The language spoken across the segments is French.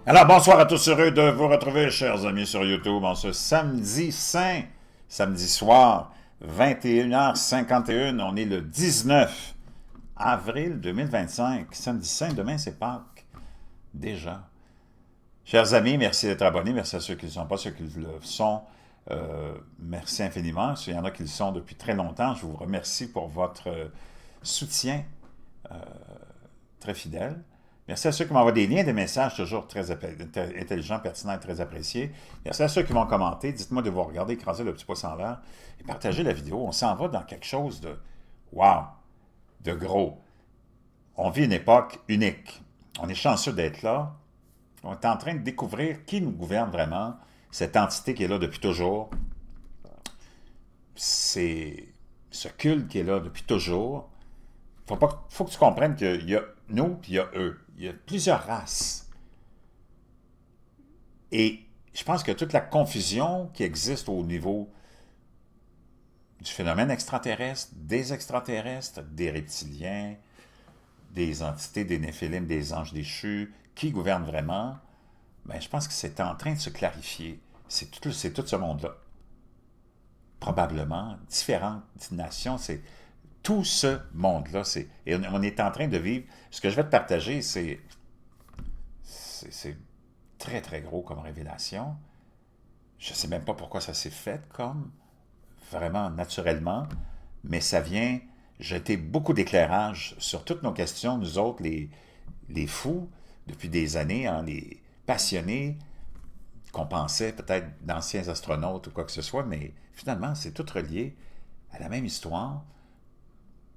Alors, bonsoir à tous, heureux de vous retrouver, chers amis, sur YouTube, en ce samedi saint, samedi soir, 21h51, on est le 19 avril 2025, samedi saint, demain c'est Pâques, déjà. Chers amis, merci d'être abonnés, merci à ceux qui ne le sont pas, ceux qui le sont, merci infiniment. S'il y en a qui le sont depuis très longtemps, je vous remercie pour votre soutien très fidèle. Merci à ceux qui m'envoient des liens, des messages toujours très intelligents, pertinents et très appréciés. Merci à ceux qui vont commenter. Dites-moi de vous regarder, écraser le petit pouce en l'air et partager la vidéo. On s'en va dans quelque chose de wow, de gros. On vit une époque unique. On est chanceux d'être là. On est en train de découvrir qui nous gouverne vraiment, cette entité qui est là depuis toujours. C'est ce culte qui est là depuis toujours. Faut que tu comprennes qu'il y a nous et il y a eux. Il y a plusieurs races. Et je pense que toute la confusion qui existe au niveau du phénomène extraterrestre, des reptiliens, des entités, des néphilim, des anges déchus, qui gouvernent vraiment, ben, je pense que c'est en train de se clarifier. C'est tout ce monde-là. Probablement, différentes nations, c'est tout ce monde-là. Et on est en train de vivre. Ce que je vais te partager, c'est très, très gros comme révélation. Je ne sais même pas pourquoi ça s'est fait comme, vraiment naturellement, mais ça vient jeter beaucoup d'éclairage sur toutes nos questions, nous autres, les fous, depuis des années, hein, les passionnés, qu'on pensait peut-être d'anciens astronautes ou quoi que ce soit, mais finalement, c'est tout relié à la même histoire,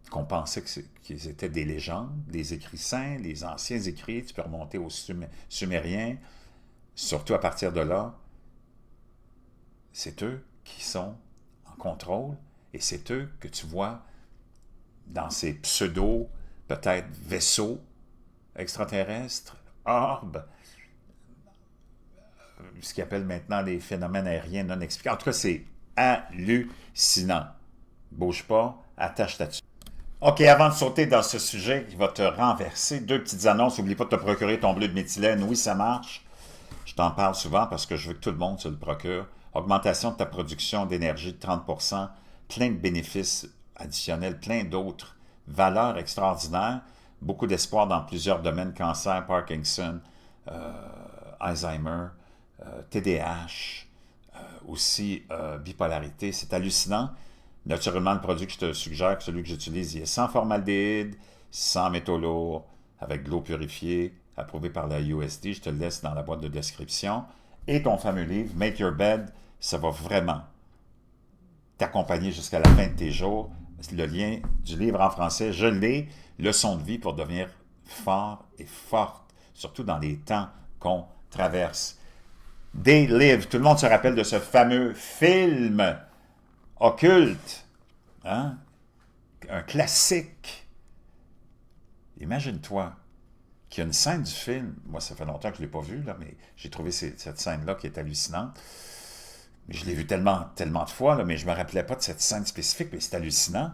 qu'on pensait qu'ils étaient des légendes, des écrits saints, les anciens écrits, tu peux remonter aux Sumériens, surtout à partir de là, c'est eux qui sont en contrôle, et c'est eux que tu vois dans ces pseudo, peut-être vaisseaux extraterrestres, orbes, ce qu'ils appellent maintenant les phénomènes aériens non expliqués. En tout cas, c'est hallucinant. Bouge pas, attache là-dessus. OK, avant de sauter dans ce sujet qui va te renverser, deux petites annonces. N'oublie pas de te procurer ton bleu de méthylène. Oui, ça marche. Je t'en parle souvent parce que je veux que tout le monde se le procure. Augmentation de ta production d'énergie de 30%, plein de bénéfices additionnels, plein d'autres valeurs extraordinaires, beaucoup d'espoir dans plusieurs domaines, cancer, Parkinson, Alzheimer, TDAH, aussi bipolarité. C'est hallucinant. Naturellement, le produit que je te suggère, celui que j'utilise, il est sans formaldéhyde, sans métaux lourds, avec de l'eau purifiée, approuvé par la USD. Je te le laisse dans la boîte de description. Et ton fameux livre, Make Your Bed, ça va vraiment t'accompagner jusqu'à la fin de tes jours. Le lien du livre en français, je l'ai, Leçon de vie pour devenir fort et forte, surtout dans les temps qu'on traverse. They Live, tout le monde se rappelle de ce fameux film occulte, hein? Un classique. Imagine-toi qu'il y a une scène du film, moi ça fait longtemps que je ne l'ai pas vu, là, mais j'ai trouvé cette scène-là qui est hallucinante. Je l'ai vu tellement de fois, là, mais je ne me rappelais pas de cette scène spécifique, mais c'est hallucinant.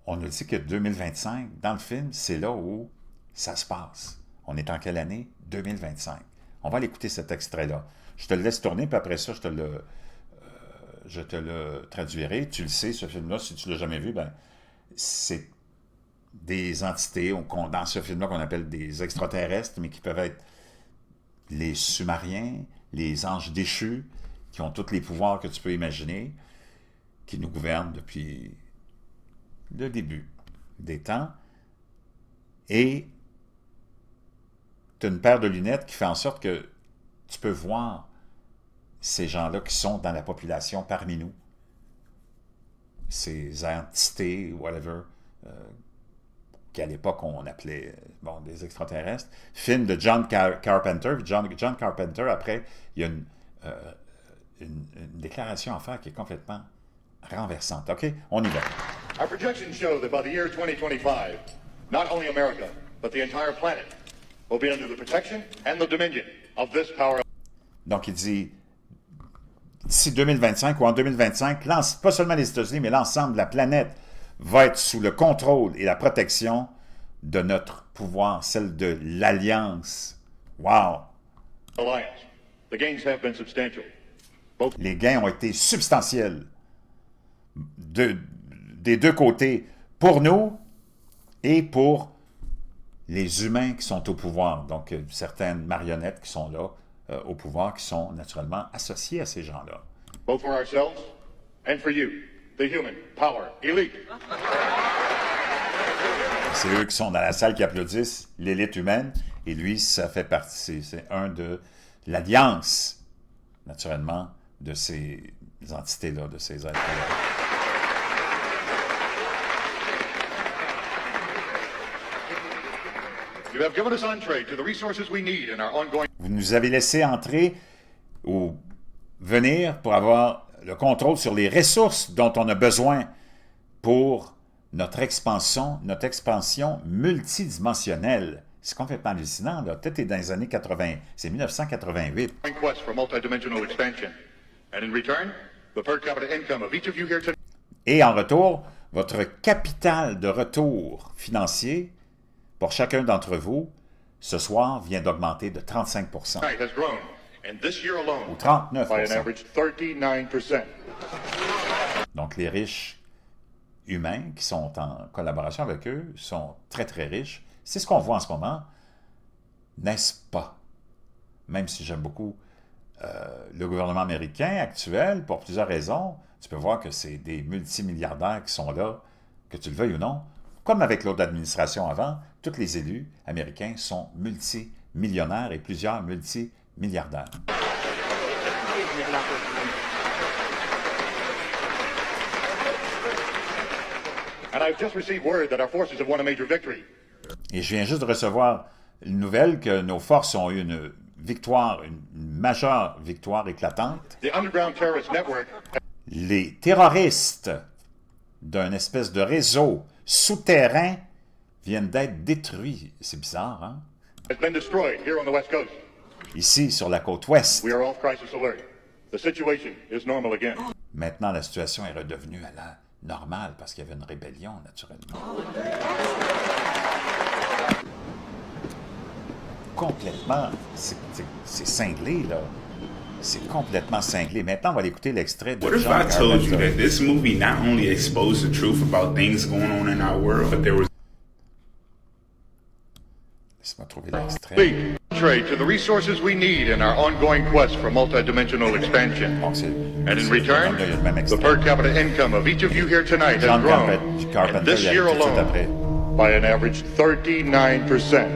On nous dit que 2025, dans le film, c'est là où ça se passe. On est en quelle année? 2025. On va aller écouter cet extrait-là. Je te le laisse tourner, puis après ça, je te le traduirai. Tu le sais, ce film-là, si tu ne l'as jamais vu, ben, c'est des entités, dans ce film-là, qu'on appelle des extraterrestres, mais qui peuvent être les Sumériens, les anges déchus, qui ont tous les pouvoirs que tu peux imaginer, qui nous gouvernent depuis le début des temps. Et tu as une paire de lunettes qui fait en sorte que tu peux voir ces gens-là qui sont dans la population parmi nous, ces entités, whatever, qu'à l'époque on appelait des extraterrestres. Film de John Carpenter. John Carpenter, après, il y a une déclaration à faire qui est complètement renversante. OK? On y va. Our projections show that by the year 2025, not only America, but the entire planet will be under the protection and the dominion of this power. Donc, il dit, d'ici 2025 ou en 2025, pas seulement les États-Unis, mais l'ensemble de la planète va être sous le contrôle et la protection de notre pouvoir, celle de l'Alliance Wow! alliance. The gains have been substantial. Les gains ont été substantiels des deux côtés, pour nous et pour les humains qui sont au pouvoir. Donc, certaines marionnettes qui sont là au pouvoir, qui sont naturellement associées à ces gens-là. Both for ourselves and for you, the human power elite. C'est eux qui sont dans la salle qui applaudissent, l'élite humaine, et lui, ça fait partie, c'est un de l'alliance, naturellement, de ces entités-là, de ces êtres-là. You have given us entree to the resources we need in our ongoing... Vous nous avez laissé entrer ou venir pour avoir le contrôle sur les ressources dont on a besoin pour notre expansion multidimensionnelle. C'est complètement hallucinant, là. Peut-être dans les années 80, c'est 1988. quest for multidimensional expansion. And in return, the per capita income of each of you here tonight Et en retour, votre capital de retour financier pour chacun d'entre vous, ce soir, vient d'augmenter de 35 has grown, and this year alone, ou 39 by an average 39%. Donc, les riches humains qui sont en collaboration avec eux sont très, très riches. C'est ce qu'on voit en ce moment, n'est-ce pas? Même si j'aime beaucoup le gouvernement américain actuel, pour plusieurs raisons, tu peux voir que c'est des multimilliardaires qui sont là, que tu le veuilles ou non. Comme avec l'autre administration avant, tous les élus américains sont multimillionnaires et plusieurs multimilliardaires. And I've just received word that our forces have won a major victory. Et je viens juste de recevoir une nouvelle que nos forces ont eu une victoire, une majeure victoire éclatante. The underground terrorist network Les terroristes d'un espèce de réseau souterrain viennent d'être détruits. C'est bizarre, hein? has been destroyed here on the West Coast. Ici, sur la côte ouest. We are off crisis alert. The situation is normal again. Maintenant, la situation est redevenue à la normale parce qu'il y avait une rébellion, naturellement. Complètement, c'est cinglé, là. C'est complètement cinglé. Maintenant, on va aller écouter l'extrait de What if John I told you Carpenter. that this movie not only exposed the truth about things going on in our world, but there was Laisse-moi trouver l'extrait. Lead entree to the resources we need in our ongoing quest for multidimensional expansion. Bon, c'est- And in c'est- return, il y a le même the extrait. per capita income of each of you here tonight has John grown. Carpenter, And this il year arrive tout de suite alone, après. by an average 39%.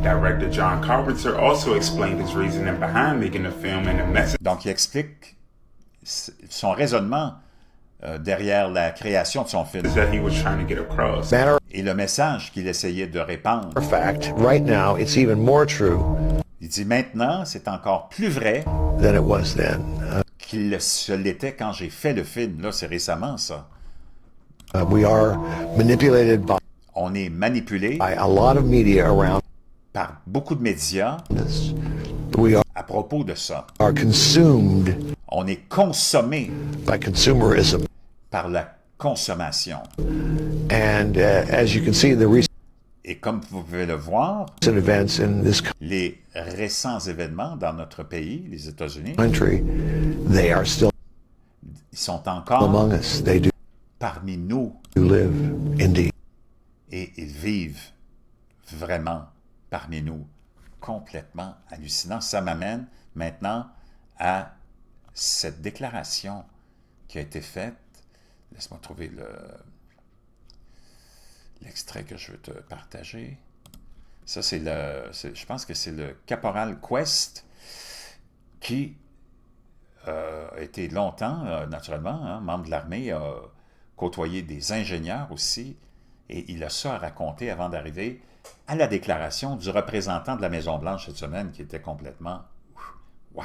director John Carpenter also explained his reasoning behind making the film and the message Donc, il explique son raisonnement derrière la création de son film that he was trying to get across. Matter et le message qu'il essayait de répandre. of fact, right now, it's even more true Il dit maintenant, c'est encore plus vrai than it was then. qu'il se l'était quand j'ai fait le film. Là, c'est récemment, ça. We are manipulated On est manipulé by a lot of media around par beaucoup de médias us. We à propos de ça. are consumed On est consommé by consumerism. par la consommation. And as you can see, the recent Et comme vous pouvez le voir, events in this les récents événements dans notre pays, les États-Unis, country, they are still ils sont encore among us. They do parmi nous live indeed. et ils vivent vraiment parmi nous. Complètement hallucinant. Ça m'amène maintenant à cette déclaration qui a été faite. Laisse-moi trouver l'extrait que je veux te partager. Ça, je pense que c'est le caporal Quest qui a été longtemps, naturellement, hein, membre de l'armée, a côtoyé des ingénieurs aussi, et il a ça à raconter avant d'arriver à la déclaration du représentant de la Maison-Blanche cette semaine, qui était complètement « Wow!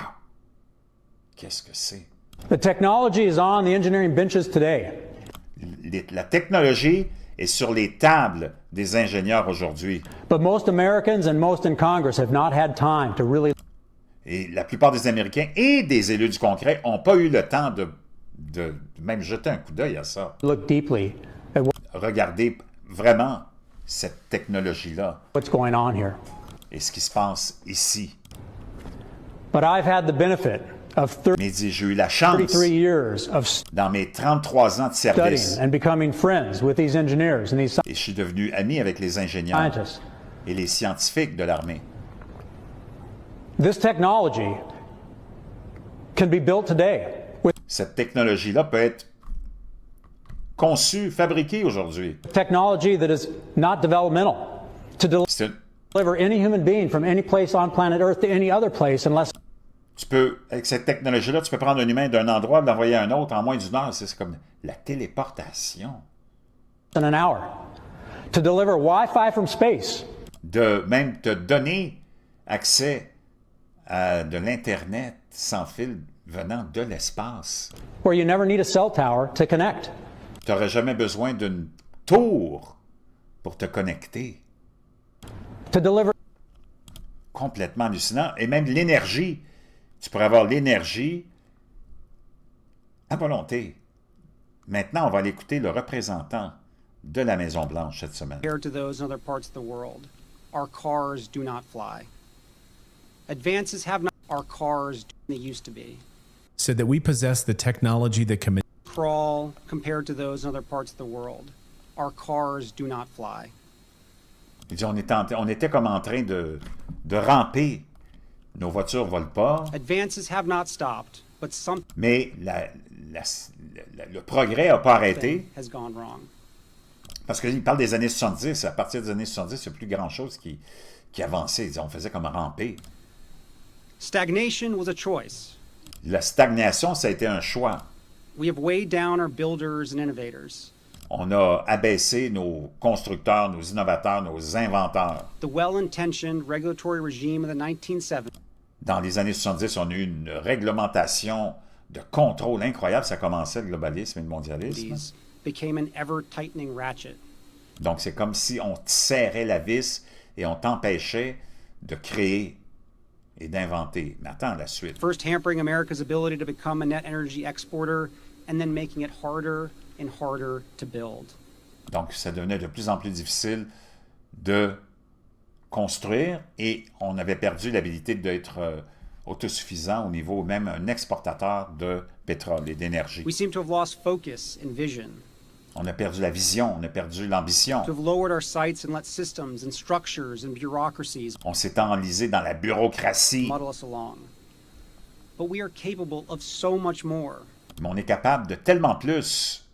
Qu'est-ce que c'est? » The technology is on the engineering benches today. La technologie est sur les tables des ingénieurs aujourd'hui. But most Americans and most in Congress have not had time to really Et la plupart des Américains et des élus du Congrès n'ont pas eu le temps de même jeter un coup d'œil à ça. look deeply at Regardez vraiment cette technologie-là. what's going on here. et ce qui se passe ici. But I've had the benefit of Mais il dit, j'ai eu la chance, 33 years of dans mes 33 ans de service, studying and becoming friends with these engineers and these et je suis devenu ami avec les ingénieurs scientists. et les scientifiques de l'armée. This technology can be built today with Cette technologie-là peut être conçue, fabriquée aujourd'hui. technology that is not developmental to C'est une- deliver any human being from any place on planet Earth to any other place in less Tu peux, avec cette technologie-là, tu peux prendre un humain d'un endroit et l'envoyer à un autre en moins d'une heure. C'est comme la téléportation. than an hour. To deliver Wi-Fi from space. De même te donner accès à de l'Internet sans fil venant de l'espace. Where you never need a cell tower to connect. Tu n'aurais jamais besoin d'une tour pour te connecter. To deliver Complètement hallucinant. Et même l'énergie. Tu pourrais avoir l'énergie à volonté. Maintenant, on va aller écouter le représentant de la Maison-Blanche cette semaine. Compared to those in other parts of the world, our cars do not fly. Advances have not. Our cars they used to be. Said that we possess the technology that can Crawl compared to those in other parts of the world. Our cars do not fly. Il dit, on était comme en train de ramper. Nos voitures ne volent pas, Advances have not stopped, but something mais le progrès n'a pas arrêté. has gone wrong. Parce qu'il parle des années 70. À partir des années 70, il n'y a plus grand-chose qui avançait. Il dit, on faisait comme ramper. Stagnation was a choice. La stagnation, ça a été un choix. We have weighed down our builders and innovators. On a abaissé nos constructeurs, nos innovateurs, nos inventeurs. The well-intentioned regulatory regime of the 1970s Dans les années 70, on a eu une réglementation de contrôle incroyable. Ça commençait le globalisme et le mondialisme. became an ever-tightening ratchet. Donc, c'est comme si on te serrait la vis et on t'empêchait de créer et d'inventer. Mais attends la suite. First hampering America's ability to become a net energy exporter, and then making it harder and harder to build. Donc, ça devenait de plus en plus difficile de construire et on avait perdu l'habilité d'être autosuffisant au niveau même un exportateur de pétrole et d'énergie. We seem to have lost focus and vision, On a perdu la vision, on a perdu l'ambition. to have lowered our sights and let systems and structures and bureaucracies On s'est enlisé dans la bureaucratie, muddle us along. But we are capable of so much more. mais on est capable de tellement plus.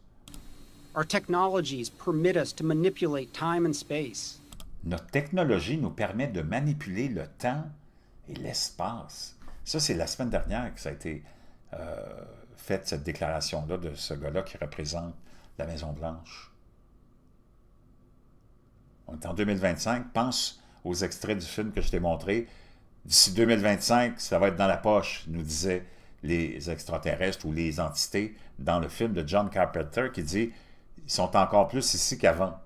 Our technologies permit us to manipulate time and space. Notre technologie nous permet de manipuler le temps et l'espace. Ça, c'est la semaine dernière que ça a été faite, cette déclaration-là de ce gars-là qui représente la Maison-Blanche. On est en 2025. Pense aux extraits du film que je t'ai montré. D'ici 2025, ça va être dans la poche, nous disaient les extraterrestres ou les entités dans le film de John Carpenter qui dit « Ils sont encore plus ici qu'avant ».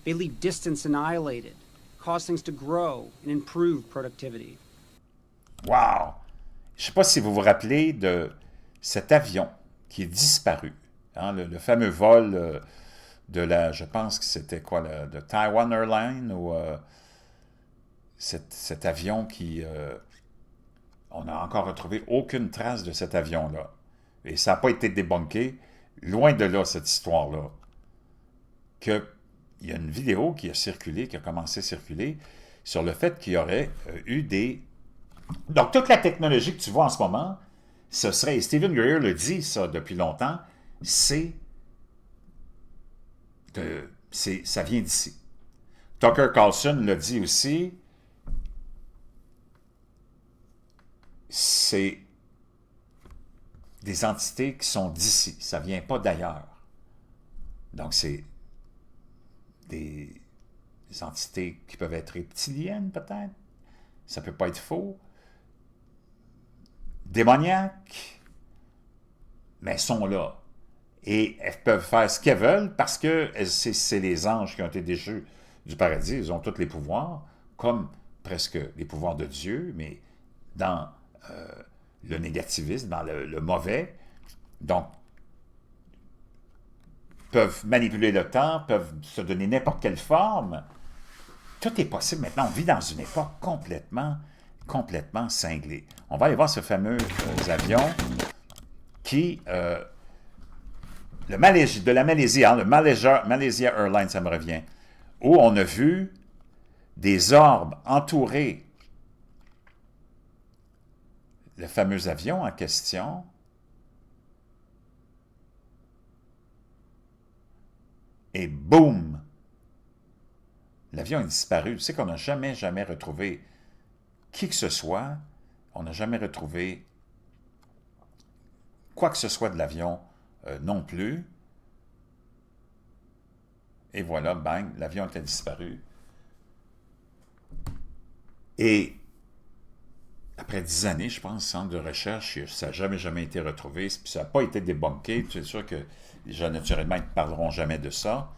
They leave distance annihilated, cause things to grow and improve productivity. Wow! Je ne sais pas si vous vous rappelez de cet avion qui est disparu. Hein, le fameux vol de la, je pense que c'était quoi, de Taiwan Airlines ou cet avion qui... on n'a encore retrouvé aucune trace de cet avion-là. Et ça n'a pas été débunké. Loin de là, cette histoire-là. Il y a une vidéo qui a circulé, qui a commencé à circuler, sur le fait qu'il y aurait eu des... Donc, toute la technologie que tu vois en ce moment, ce serait, et Stephen Greer le dit, ça, depuis longtemps, ça vient d'ici. Tucker Carlson le dit aussi, c'est des entités qui sont d'ici, ça ne vient pas d'ailleurs. Donc, c'est des entités qui peuvent être reptiliennes, peut-être. Ça ne peut pas être faux. Démoniaques, mais elles sont là. Et elles peuvent faire ce qu'elles veulent parce que c'est les anges qui ont été déchus du paradis. Ils ont tous les pouvoirs, comme presque les pouvoirs de Dieu, mais dans le négativisme, dans le mauvais. Donc, peuvent manipuler le temps, peuvent se donner n'importe quelle forme. tout est possible maintenant. On vit dans une époque complètement cinglée. On va aller voir ce fameux avion qui... de la Malaisie, hein, le Malaysia Airlines, ça me revient, où on a vu des orbes entourer le fameux avion en question. Et boum! L'avion est disparu. Tu sais qu'on n'a jamais retrouvé qui que ce soit. On n'a jamais retrouvé quoi que ce soit de l'avion non plus. Et voilà, bang, l'avion était disparu. Et après 10 années, je pense, centre de recherche, ça n'a jamais été retrouvé, puis ça n'a pas été débunké. C'est sûr que les gens, naturellement, ne parleront jamais de ça.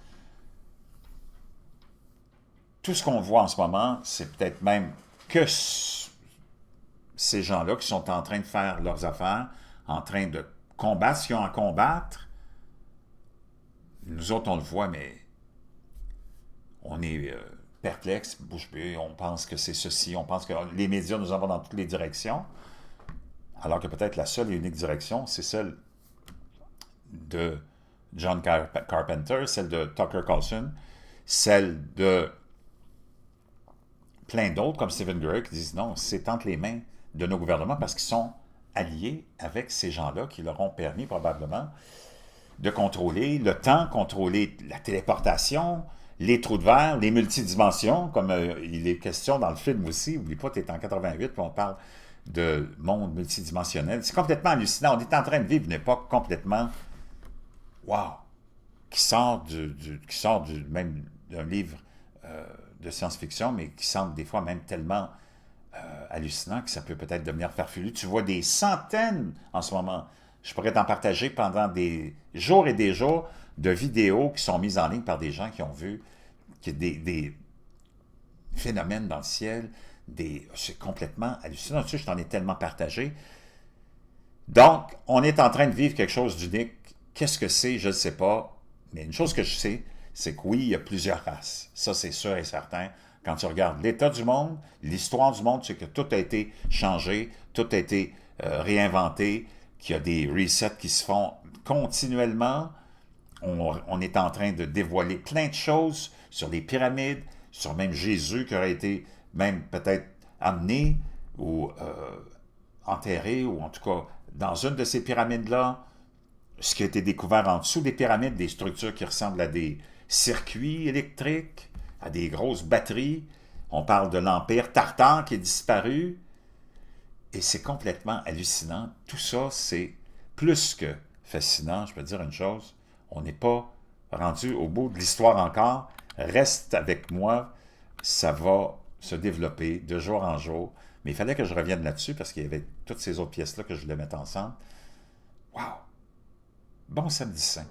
Tout ce qu'on voit en ce moment, c'est peut-être même que ces gens-là qui sont en train de faire leurs affaires, en train de combattre ce qu'ils ont à combattre. Nous autres, on le voit, mais on est perplexe, bouche bée, on pense que c'est ceci, on pense que les médias nous envoient dans toutes les directions, alors que peut-être la seule et unique direction, c'est celle de John Carpenter, celle de Tucker Carlson, celle de plein d'autres comme Stephen Greer qui disent non, c'est entre les mains de nos gouvernements parce qu'ils sont alliés avec ces gens-là qui leur ont permis probablement de contrôler le temps, contrôler la téléportation, les trous de verre, les multidimensions, comme il est question dans le film aussi. N'oublie pas, tu es en 88 puis on parle de monde multidimensionnel. C'est complètement hallucinant. On est en train de vivre une époque complètement wow, qui sort même d'un livre de science-fiction, mais qui semble des fois même tellement hallucinant que ça peut peut-être devenir farfelu. Tu vois des centaines en ce moment. Je pourrais t'en partager pendant des jours et des jours de vidéos qui sont mises en ligne par des gens qui ont vu des phénomènes dans le ciel. C'est complètement hallucinant. Tu sais, je t'en ai tellement partagé. Donc, on est en train de vivre quelque chose d'unique. Qu'est-ce que c'est? Je ne sais pas. Mais une chose que je sais, c'est que oui, il y a plusieurs races. Ça, c'est sûr et certain. Quand tu regardes l'état du monde, l'histoire du monde, c'est que tout a été changé, tout a été réinventé, qu'il y a des resets qui se font continuellement. On est en train de dévoiler plein de choses sur les pyramides, sur même Jésus qui aurait été même peut-être amené ou enterré, ou en tout cas dans une de ces pyramides-là. Ce qui a été découvert en dessous des pyramides, des structures qui ressemblent à des circuits électriques, à des grosses batteries. On parle de l'Empire Tartare qui est disparu. Et c'est complètement hallucinant. Tout ça, c'est plus que fascinant. Je peux te dire une chose, on n'est pas rendu au bout de l'histoire encore. Reste avec moi, ça va se développer de jour en jour. Mais il fallait que je revienne là-dessus parce qu'il y avait toutes ces autres pièces-là que je voulais mettre ensemble. Wow! Bon samedi saint.